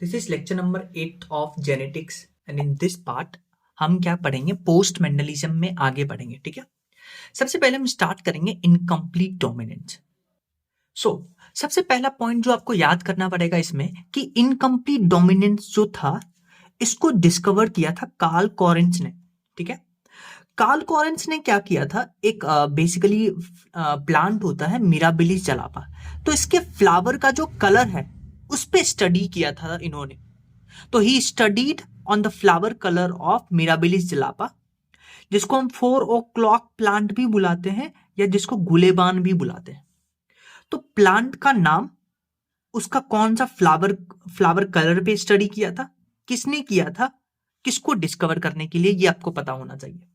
This is lecture number 8 of genetics and in this part हम क्या पढ़ेंगे, post Mendelism में आगे बढ़ेंगे। ठीक है, सबसे पहले हम स्टार्ट करेंगे इनकम्प्लीट डोमिनेंस। सबसे पहला पॉइंट जो आपको याद करना पड़ेगा इसमें कि इनकम्प्लीट डोमिनेंस जो था इसको डिस्कवर किया था कार्ल कॉरेंस ने। ठीक है, कार्ल कॉरेंस ने क्या किया था, एक बेसिकली प्लांट होता है मिराबिलिस जलापा, तो इसके फ्लावर का जो कलर है उस पे स्टडी किया था इन्होंने। तो he studied on the flower colour of mirabilis जलापा, जिसको हम 4 o'clock प्लांट भी बुलाते हैं या जिसको गुलेबान भी बुलाते हैं। तो प्लांट का नाम, उसका कौन सा फ्लावर कलर पे स्टडी किया था, किसने किया था, किसको डिस्कवर करने के लिए, ये आपको पता होना चाहिए।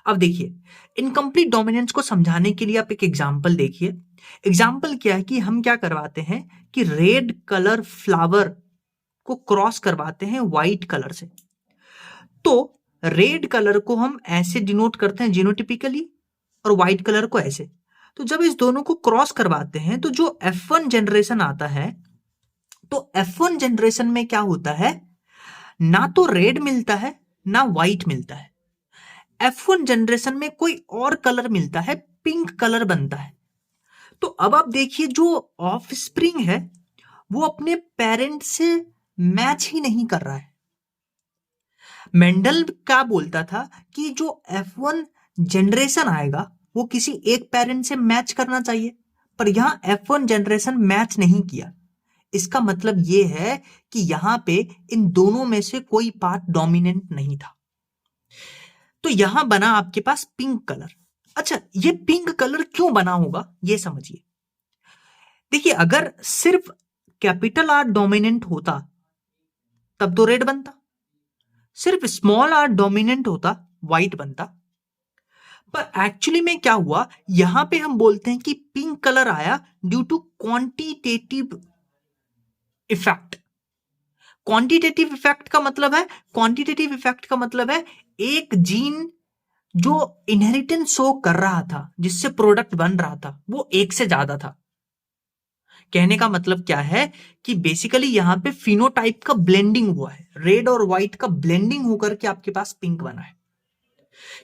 अब देखिए, इनकम्प्लीट डोमिनेंस को समझाने के लिए आप एक एग्जाम्पल देखिए। एग्जाम्पल क्या है कि हम क्या करवाते हैं कि रेड कलर फ्लावर को क्रॉस करवाते हैं व्हाइट कलर से। तो रेड कलर को हम ऐसे डिनोट करते हैं जीनोटिपिकली और व्हाइट कलर को ऐसे। तो जब इस दोनों को क्रॉस करवाते हैं तो जो F1 जनरेशन आता है, तो F1 जनरेशन में क्या होता है, ना तो रेड मिलता है ना व्हाइट मिलता है। F1 जनरेशन में कोई और कलर मिलता है, पिंक कलर बनता है। तो अब आप देखिए, जो ऑफ स्प्रिंग है वो अपने पेरेंट से मैच ही नहीं कर रहा है। मेंडल क्या बोलता था कि जो F1 जनरेशन आएगा वो किसी एक पेरेंट से मैच करना चाहिए, पर यहां F1 जनरेशन मैच नहीं किया। इसका मतलब यह है कि यहां पे इन दोनों में से कोई पार्ट डोमिनेंट नहीं था। तो यहां बना आपके पास पिंक कलर। अच्छा, ये पिंक कलर क्यों बना होगा ये समझिए। देखिए, अगर सिर्फ कैपिटल आर डोमिनेंट होता तब तो रेड बनता, सिर्फ स्मॉल आर डोमिनेंट होता व्हाइट बनता। पर एक्चुअली में क्या हुआ, यहां पे हम बोलते हैं कि पिंक कलर आया due to quantitative effect. Quantitative effect का मतलब है, क्वांटिटेटिव इफेक्ट का मतलब है एक जीन जो इनहेरिटेंस शो कर रहा था, जिससे प्रोडक्ट बन रहा था, वो एक से ज्यादा था। कहने का मतलब क्या है कि बेसिकली यहां पे फिनोटाइप का ब्लेंडिंग हुआ है, रेड और व्हाइट का ब्लेंडिंग होकर के आपके पास पिंक बना है।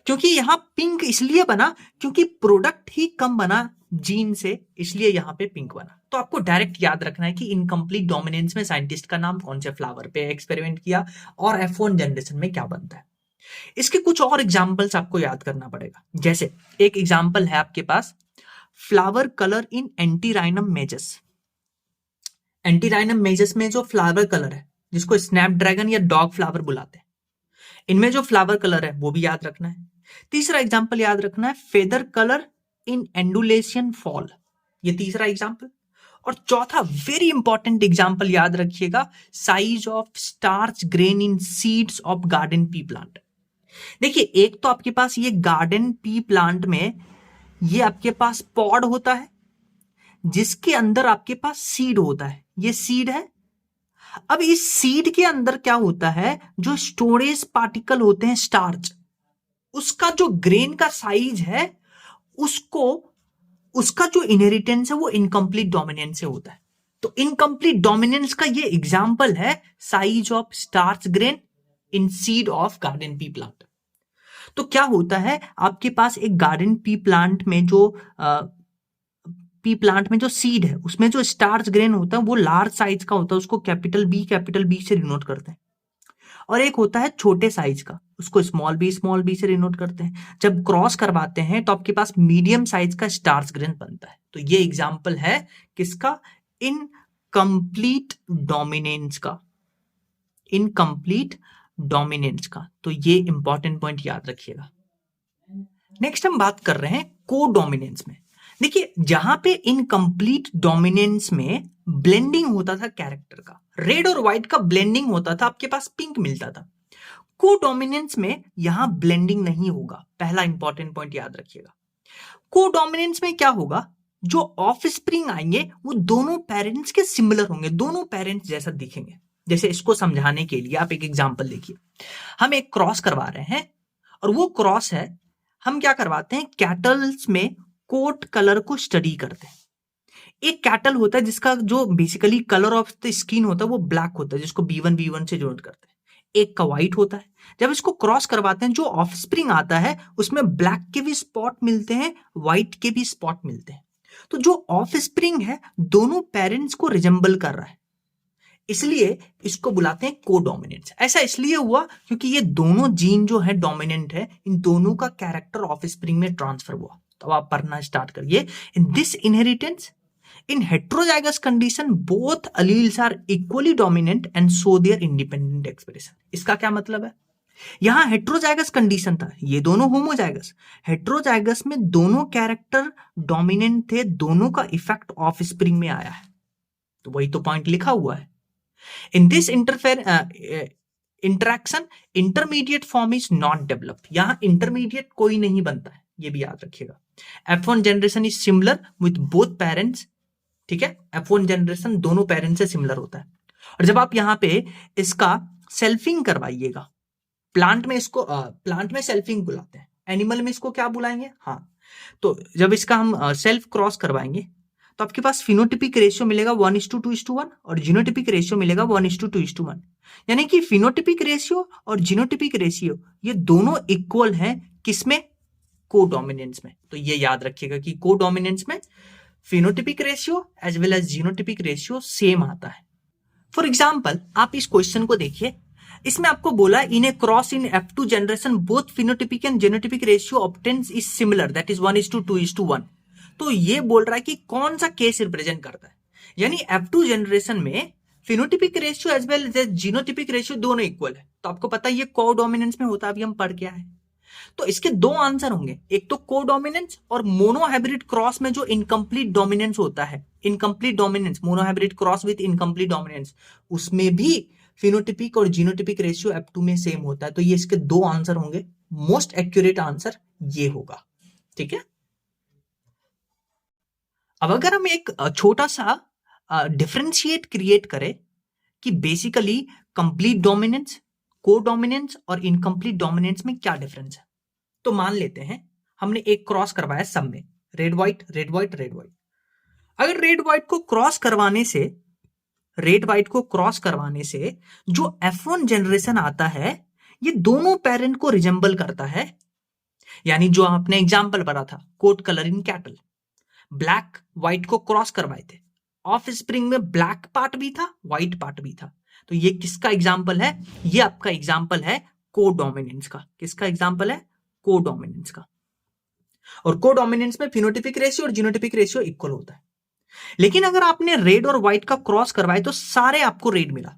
क्योंकि यहां पिंक इसलिए बना क्योंकि प्रोडक्ट ही कम बना जीन से, इसलिए यहां पे पिंक बना। तो आपको डायरेक्ट याद रखना है कि इनकम्प्लीट डोमिनेंस में साइंटिस्ट का नाम कौन से फ्लावर पे एक्सपेरिमेंट किया और F1 जनरेशन में क्या बनता है। इसके कुछ और एग्जांपल्स आपको याद करना पड़ेगा। जैसे एक एग्जांपल है आपके पास flower colour in Antirrhinum majus. Antirrhinum majus में जो फ्लावर कलर है, जिसको स्नैपड्रैगन या डॉग फ्लावर बुलाते हैं, इनमें जो फ्लावर कलर है वो भी याद रखना है। तीसरा एग्जांपल याद रखना है फेदर कलर इन एंडुलेशियन फॉल, ये तीसरा एग्जांपल। और चौथा वेरी इंपॉर्टेंट एग्जांपल याद रखिएगा, size of starch grain in seeds of garden pea plant. देखिए, एक तो आपके पास ये गार्डन पी प्लांट में ये आपके पास पॉड होता है जिसके अंदर आपके पास सीड होता है, ये सीड है। अब इस सीड के अंदर क्या होता है, जो स्टोरेज पार्टिकल होते हैं स्टार्च, उसका जो ग्रेन का साइज है उसका जो इनहेरिटेंस है वो इनकम्प्लीट डोमिनेंस से होता है। तो इनकम्प्लीट डोमिनेंस का ये एग्जांपल है size of starch grain in seed of garden pea plant. तो क्या होता है, आपके पास एक गार्डन पी प्लांट में जो सीड है उसमें जो स्टार्च ग्रेन होता है वो लार्ज साइज का होता है, उसको कैपिटल बी से डिनोट करते हैं। और एक होता है छोटे साइज का, उसको स्मॉल बी से डिनोट करते हैं। जब क्रॉस करवाते हैं तो आपके पास मीडियम साइज का स्टार्च ग्रेन बनता है। तो ये एग्जांपल है किसका, इनकम्प्लीट डोमिनेंस का, इनकम्प्लीट डोमिनेंस का। तो ये इंपॉर्टेंट पॉइंट याद रखिएगा। नेक्स्ट हम बात कर रहे हैं को डोमिनेंस में। देखिए, जहां पे इनकम्प्लीट डोमिनेंस में ब्लेंडिंग होता था कैरेक्टर का, रेड और व्हाइट का ब्लेंडिंग होता था, आपके पास पिंक मिलता था। को डोमिनेंस में यहां ब्लेंडिंग नहीं होगा, पहला इंपॉर्टेंट पॉइंट याद रखिएगा। को डोमिनेंस में क्या होगा, जो ऑफ स्प्रिंग आएंगे वो दोनों पेरेंट्स के सिमिलर होंगे, दोनों पेरेंट्स जैसा दिखेंगे। जैसे इसको समझाने के लिए आप एक एग्जांपल देखिए, हम एक क्रॉस करवा रहे हैं और वो क्रॉस है, हम क्या करवाते हैं, कैटल्स में कोट कलर को स्टडी करते हैं। एक कैटल होता है जिसका जो basically colour of the skin होता है वो ब्लैक होता है, जिसको B1 से जोड़ करते हैं। एक का व्हाइट होता है। जब इसको क्रॉस करवाते हैं, जो ऑफस्प्रिंग आता है उसमें ब्लैक के भी स्पॉट मिलते हैं, व्हाइट के भी स्पॉट मिलते हैं। तो जो ऑफस्प्रिंग है दोनों पेरेंट्स को रिजेंबल कर रहा है, इसलिए इसको बुलाते हैं कोडोमिनेंस। ऐसा इसलिए हुआ क्योंकि ये दोनों जीन जो है डोमिनेंट है, इन दोनों का कैरेक्टर ऑफस्प्रिंग में ट्रांसफर हुआ। तो आप पढ़ना स्टार्ट करिए। In this inheritance in heterozygous condition both alleles are equally dominant and show their independent expression। इसका क्या मतलब है? यहां हेट्रोजाइगस कंडीशन था, ये दोनों होमोजाइगस। हेट्रोजाइगस में दोनों कैरेक्टर डोमिनेंट थे, दोनों का इफेक्ट ऑफ स्प्रिंग में आया है। तो वही तो पॉइंट लिखा हुआ है। In this interaction intermediate form is not developed. यहां इंटरमीडिएट कोई नहीं बनता है, ये भी याद रखिएगा। F1 generation is similar with both parents. ठीक है, F1 जनरेशन दोनों पेरेंट्स से सिमिलर होता है। और जब आप यहां पे इसका सेल्फिंग करवाइएगा, प्लांट में सेल्फिंग बुलाते हैं, एनिमल में इसको क्या बुलाएंगे? हाँ, तो जब इसका हम सेल्फ क्रॉस करवाएंगे तो आपके पास फिनोटिपिक रेशियो मिलेगा 1:2:1 और जीनोटिपिक रेशियो मिलेगा 1:2:1। यानी कि फिनोटिपिक रेशियो और जीनोटिपिक रेशियो ये दोनों इक्वल हैं, किसमें? कोडोमिनेंस में। तो ये याद रखिएगा कि कोडोमिनेंस में phenotypic ratio as well as genotypic ratio same आता है। फॉर एग्जाम्पल आप इस क्वेश्चन को देखिए, इसमें आपको बोला in a cross in F2 generation both phenotypic and genotypic ratio obtains is similar, that is 1:2:1। तो ये बोल रहा है कि कौन सा केस रिप्रेजेंट करता है, यानी F2 जनरेशन में phenotypic ratio as well as genotypic ratio दोनों इक्वल है। तो आपको पता है ये कोडोमिनेंस में होता है, अभी हम पढ़ के आए। तो इसके दो आंसर होंगे, एक तो कोडोमिनेंस और मोनोहाइब्रिड क्रॉस में जो इनकम्प्लीट डोमिनेंस होता है, incomplete dominance, monohybrid cross with incomplete dominance, उसमें भी फिनोटिपिक और जीनोटिपिक रेशियो F2 में सेम होता है। तो ये इसके दो आंसर होंगे, मोस्ट एक्यूरेट आंसर ये होगा। ठीक है, अब अगर हम एक छोटा सा डिफरेंशिएट क्रिएट करें कि बेसिकली कंप्लीट डोमिनेंस, कोडोमिनेंस और इनकम्प्लीट डोमिनेंस में क्या डिफरेंस है, तो मान लेते हैं हमने एक क्रॉस करवाया सब में, red white red white red white. अगर रेड व्हाइट को क्रॉस करवाने से जो F1 जनरेशन आता है ये दोनों पेरेंट को रिजेंबल करता है। यानी जो आपने एग्जांपल पढ़ा था coat colour in cattle, black white को क्रॉस करवाए थे, ऑफ स्प्रिंग में ब्लैक पार्ट भी था, व्हाइट पार्ट भी था। तो ये किसका एग्जाम्पल है? ये आपका एग्जाम्पल है कोडोमिनेंस का। किसका एग्जाम्पल है? कोडोमिनेंस का। और कोडोमिनेंस में फिनोटिपिक रेशियो और जीनोटिपिक रेशियो इक्वल होता है। लेकिन अगर आपने रेड और व्हाइट का क्रॉस करवाए तो सारे आपको रेड मिला।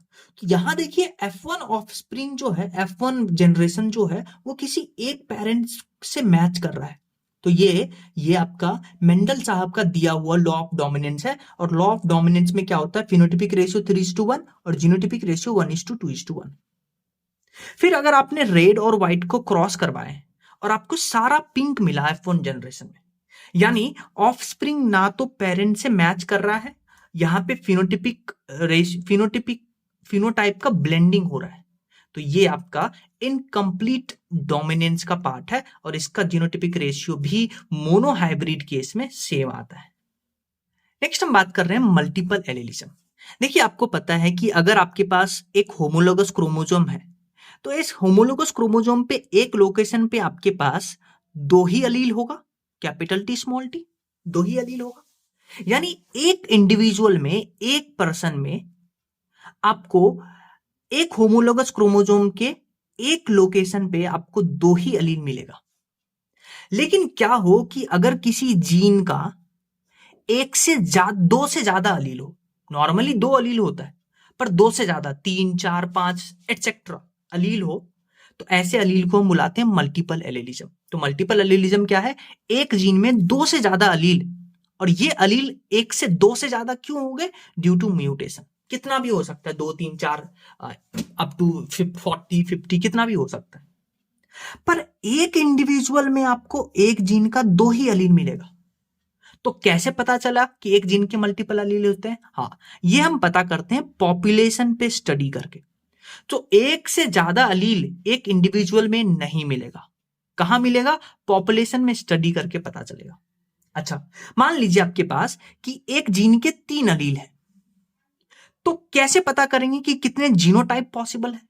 तो यहां देखिए F1 ऑफस्प्रिंग जो है, F1 जनरेशन जो है वो किसी एक पेरेंट्स से मैच कर रहा है। तो ये आपका मेंडल साहब का दिया हुआ लॉ ऑफ डोमिनेंस है। और लॉ ऑफ डोमिनेंस में क्या होता है? फिनोटिपिक रेशियो 3:1 और जीनोटिपिक रेशियो 1:2:1। फिर अगर आपने रेड और व्हाइट को क्रॉस करवाए और आपको सारा पिंक मिला F1 जनरेशन में, यानी ऑफस्प्रिंग ना तो पेरेंट से मैच कर रहा है, यहां पे फिनोटाइप का ब्लेंडिंग हो रहा है। तो ये आपका इनकम्प्लीट डोमिनेंस का पार्ट है और इसका जीनोटिपिक रेशियो भी मोनोहाइब्रिड केस में सेम आता है। नेक्स्ट हम बात कर रहे हैं मल्टीपल एलिलिज्म। देखिए आपको पता है कि अगर आपके पास एक होमोलोगस क्रोमोसोम है तो इस होमोलोगस क्रोमोसोम पे एक लोकेशन पे आपके पास दो ही अलील होगा, कैपिटल टी स्मॉल टी, दो ही अलील होगा। यानी एक इंडिविजुअल में, एक पर्सन में आपको एक होमोलोगस क्रोमोसोम के एक लोकेशन पे आपको दो ही अलील मिलेगा। लेकिन क्या हो कि अगर किसी जीन का दो से ज्यादा अलील हो, नॉर्मली दो अलील होता है, पर दो से ज्यादा 3, 4, 5 एटसेट्रा अलील हो, तो ऐसे अलील को हम बुलाते हैं मल्टीपल एलिलिज्म। तो मल्टीपल एलिलिज्म क्या है? एक जीन में दो से ज्यादा अलील, और ये अलील एक से दो से ज्यादा क्यों हो गए? Due to mutation. कितना भी हो सकता है, 2, 3, 4 अप टू 40, 50 कितना भी हो सकता है। पर एक इंडिविजुअल में आपको एक जीन का दो ही अलील मिलेगा। तो कैसे पता चला कि एक जीन के मल्टीपल अलील होते हैं? हाँ, ये हम पता करते हैं पॉपुलेशन पे स्टडी करके। तो एक से ज्यादा अलील एक इंडिविजुअल में नहीं मिलेगा। कहां मिलेगा? पॉपुलेशन में स्टडी करके पता चलेगा। अच्छा, मान लीजिए आपके पास कि एक जीन के 3 अलील हैं, तो कैसे पता करेंगे कि कितने जीनोटाइप पॉसिबल है?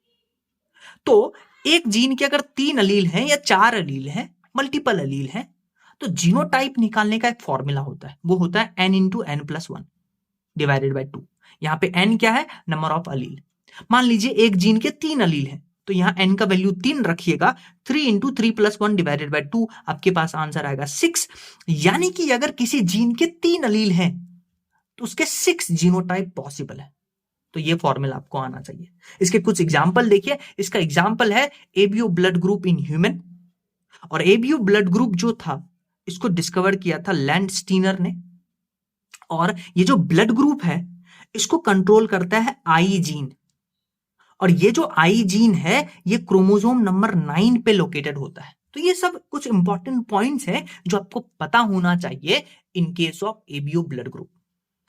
तो एक जीन के अगर 3 अलील हैं या 4 अलील हैं, मल्टीपल अलील हैं, तो जीनोटाइप निकालने का एक फॉर्मूला होता है, वो होता है n into N plus one divided by 2। यहां पे n क्या है? Number of allele. मान लीजिए एक जीन के 3 अलील हैं, तो यहां n का वैल्यू 3 रखिएगा, 3 इंटू 3+1 डिवाइडेड बाई 2, आपके पास आंसर आएगा 6। यानी कि अगर किसी जीन के 3 अलील हैं तो उसके 6 जीनोटाइप पॉसिबल है। तो ये फॉर्मूला आपको आना चाहिए। इसके कुछ एग्जाम्पल देखिए। इसका एग्जाम्पल है ABO blood group in human. और एबीओ ब्लड ग्रुप जो था, इसको डिस्कवर किया था लैंडस्टीनर ने। और ये जो ब्लड ग्रुप है, इसको कंट्रोल करता है आई जीन। और ये जो आई जीन है, ये क्रोमोसोम नंबर 9 पे लोकेटेड होता है। तो ये सब कुछ इंपॉर्टेंट पॉइंट्स हैं जो आपको पता होना चाहिए in case of ABO blood group.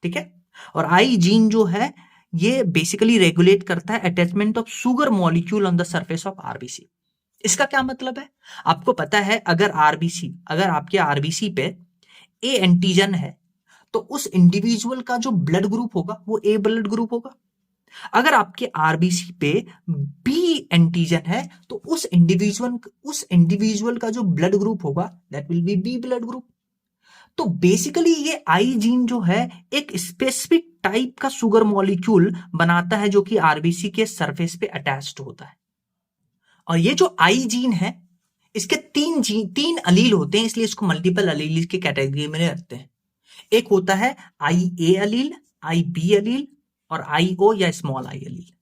ठीक है। और आई जीन जो है, ये बेसिकली रेगुलेट करता है attachment of sugar molecule on the surface of RBC. इसका क्या मतलब है? आपको पता है, अगर आपके आरबीसी पे ए एंटीजन है, तो उस इंडिविजुअल का जो ब्लड ग्रुप होगा वो ए ब्लड ग्रुप होगा। अगर आपके आरबीसी पे बी एंटीजन है, तो उस इंडिविजुअल का जो ब्लड ग्रुप होगा that will be B blood group. तो बेसिकली ये आई जीन जो है, एक स्पेसिफिक टाइप का शुगर मॉलिक्यूल बनाता है जो कि आरबीसी के सरफेस पे अटैच्ड होता है। और ये जो आई जीन है, इसके 3 अलील होते हैं, इसलिए इसको मल्टीपल अलील के कैटेगरी में रखते हैं। एक होता है आई ए अलील, आई बी अलील और आई ओ या स्मॉल आई अलील।